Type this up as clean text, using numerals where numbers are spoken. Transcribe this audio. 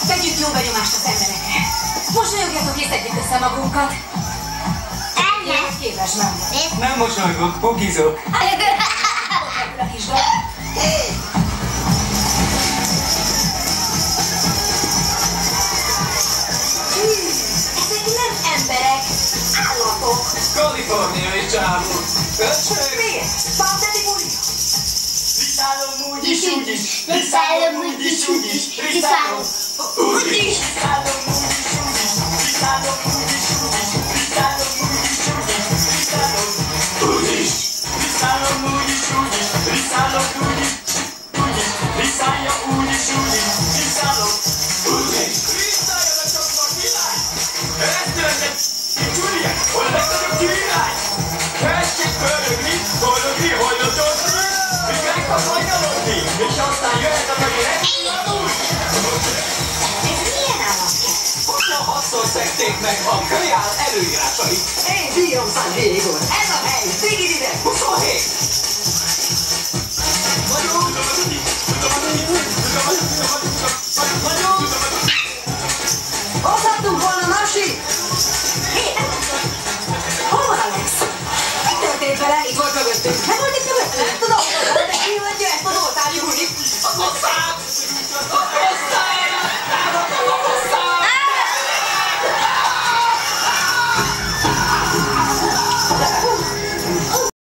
Tegyünk jó benyomást az emberekre. Mosolyogjatok és szedjük össze magunkat. Képes nem vagy. Nem mosolygok, pukizok. A kis dolog. Ezek nem emberek, állatok. Kaliforniai csávó. Öcsök. Miért? Pandemi múlja. Viszálom úgyis, úgyis. Viszálom úgyis, úgyis. Viszálom Úgyis. Viszálom úgyis, úgyis. Viszálom úgyis, úgyis. Viszálom úgyis, úgyis. Viszálom úgyis. Viszálom úgyis, úgyis. Viszálom úgyis, úgyis. Viszálja úgyis, úgyis. Viszálom úgyis. Viszáljon a csokor király! Eltörnek Gyuri, hol legnagyobb király? Tessék pörögni, boldogni, holdotosni, míg megkapajtalodni, és aztán jöhet a nagy repülőadús! Ez milyen állatkert? 26-szor szekték meg a kölyál előírásait. Én bírom San Diego-n. Ez a hely, figyelj ide! 27!